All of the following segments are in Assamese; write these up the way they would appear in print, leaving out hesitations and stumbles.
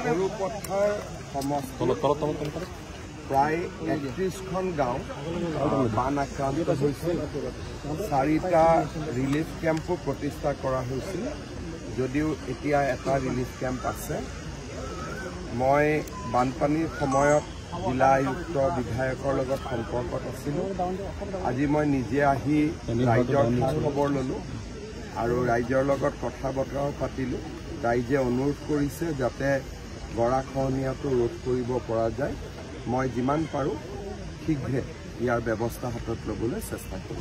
সৰুপথাৰ সমষ্টিত প্ৰায় ৩১খন গাঁও বান আক্ৰান্ত হৈছিল। 4টা ৰিলিফ কেম্পো প্ৰতিষ্ঠা কৰা হৈছিল, যদিও এতিয়া এটা ৰিলিফ কেম্প আছে। মই বানপানীৰ সময়ত জিলা আয়ুক্ত বিধায়কৰ লগত সম্পৰ্কত আছিলোঁ। আজি মই নিজে আহি ৰাইজৰ খা খবৰ ল'লোঁ আৰু ৰাইজৰ লগত কথা বতৰাও পাতিলোঁ। ৰাইজে অনুৰোধ কৰিছে যাতে গৰাখহনীয়াটো ৰোধ কৰিব পৰা যায়। মই যিমান পাৰোঁ শীঘ্ৰে ইয়াৰ ব্যৱস্থা হাতত ল'বলৈ চেষ্টা কৰিম।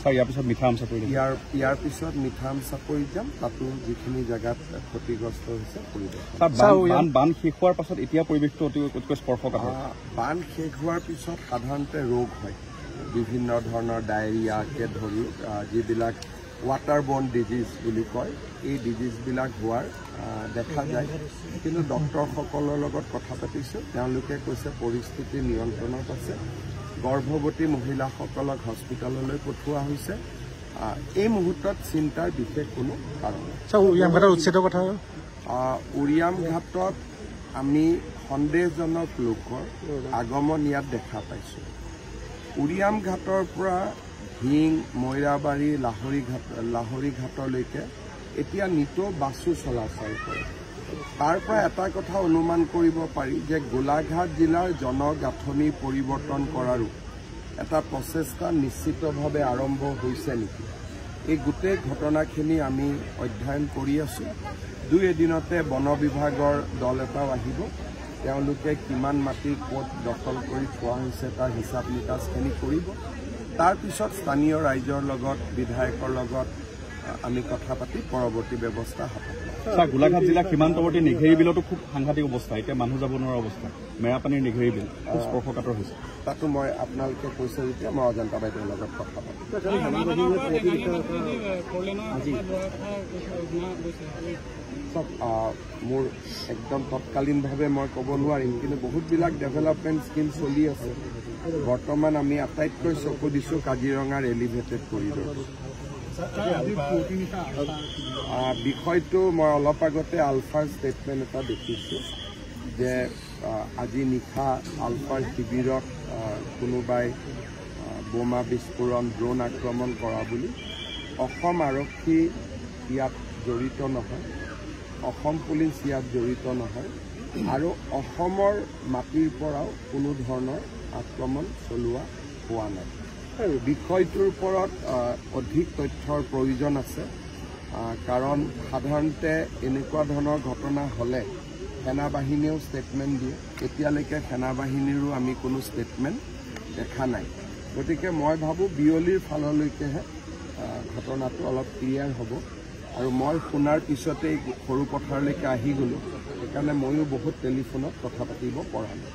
ইয়াৰ পিছত মিঠাম চাপৰিত যাম, তাতো যিখিনি জেগাত ক্ষতিগ্ৰস্ত হৈছে বান শেষ হোৱাৰ পাছত এতিয়া পৰিৱেশটো অতিকৈ স্পৰ্শকাতৰ। বান শেষ হোৱাৰ পিছত সাধাৰণতে ৰোগ হয়, বিভিন্ন ধৰণৰ ডায়েৰিয়াকে ধৰি যিবিলাক ৱাটাৰবৰ্ন ডিজিজ বুলি কয়, এই ডিজিজবিলাক হোৱাৰ দেখা যায়। কিন্তু ডক্টৰসকলৰ লগত কথা পাতিছোঁ, তেওঁলোকে কৈছে পৰিস্থিতি নিয়ন্ত্ৰণত আছে। গৰ্ভৱতী মহিলাসকলক হস্পিটেললৈ পঠোৱা হৈছে। এই মুহূৰ্তত চিন্তাৰ বিশেষ কোনো কাৰণ নাই। উৰিয়াম ঘাটত আমি সন্দেহজনক লোকৰ আগমন ইয়াত দেখা পাইছোঁ। উৰিয়াম ঘাটৰ পৰা হিং, মৈৰাবাৰী, লাহৰী ঘাটলৈকে এতিয়া নিতৌ বাছো চলাচল কৰে। তাৰ পৰা এটা কথা অনুমান কৰিব পাৰি যে গোলাঘাট জিলাৰ জনগাঁথনি পৰিৱৰ্তন কৰাৰো এটা প্ৰচেষ্টা নিশ্চিতভাৱে আৰম্ভ হৈছে নেকি। এই গোটেই ঘটনাখিনি আমি অধ্যয়ন কৰি আছোঁ। 2 এদিনতে বন বিভাগৰ দল এটাও আহিব। তেওঁলোকে কিমান মাটি ক'ত দখল কৰি থোৱা হৈছে তাৰ হিচাপ নিকাচখিনি কৰিব। তাৰ পিছত স্থানীয় ৰাইজৰ লগত, বিধায়কৰ লগত আমি কথা পাতি পৰৱৰ্তী ব্যৱস্থা হাতত ল'ম। গোলাঘাট জিলা সীমান্তৱৰ্তী নিঘেৰি বিলতো খুব সাংঘাতিক অৱস্থা, এতিয়া মানুহ যাব নোৱাৰা অৱস্থা। মেৰাপানীৰ নিঘেৰি বিল খুব স্পৰ্শকাতৰ হৈছে। তাতো মই আপোনালোকে কৈছে যেতিয়া মই অজন্তা বাইদেউৰ লগত কথা পাতিম। মোৰ একদম তৎকালীনভাৱে মই ক'ব নোৱাৰিম, কিন্তু বহুতবিলাক ডেভেলপমেণ্ট স্কিম চলি আছে। বৰ্তমান আমি আটাইতকৈ চকু দিছোঁ কাজিৰঙাৰ এলিভেটেড কৰিডৰ। বিষয়টো মই অলপ আগতে আলফাৰ ষ্টেটমেণ্ট এটা দেখিছোঁ যে আজি নিশা আলফাৰ শিবিৰত কোনোবাই বোমা বিস্ফোৰণ, ড্ৰোন আক্ৰমণ কৰা বুলি। অসম আৰক্ষী ইয়াত জড়িত নহয়, অসম পুলিচ ইয়াত জড়িত নহয়, আৰু অসমৰ মাটিৰ পৰাও কোনো ধৰণৰ আক্ৰমণ চলোৱা হোৱা নাই। বিষয়টোৰ ওপৰত অধিক তথ্যৰ প্ৰয়োজন আছে, কাৰণ সাধাৰণতে এনেকুৱা ধৰণৰ ঘটনা হ'লে সেনাবাহিনীয়েও ষ্টেটমেণ্ট দিয়ে। এতিয়ালৈকে সেনাবাহিনীৰো আমি কোনো ষ্টেটমেণ্ট দেখা নাই। গতিকে মই ভাবোঁ বিয়লিৰ ফাললৈকেহে ঘটনাটো অলপ ক্লিয়াৰ হ'ব। আৰু মই শুনাৰ পিছতেই সৰু পথাৰলৈকে আহি গ'লোঁ, সেইকাৰণে ময়ো বহুত টেলিফোনত কথা পাতিব পৰা নাই।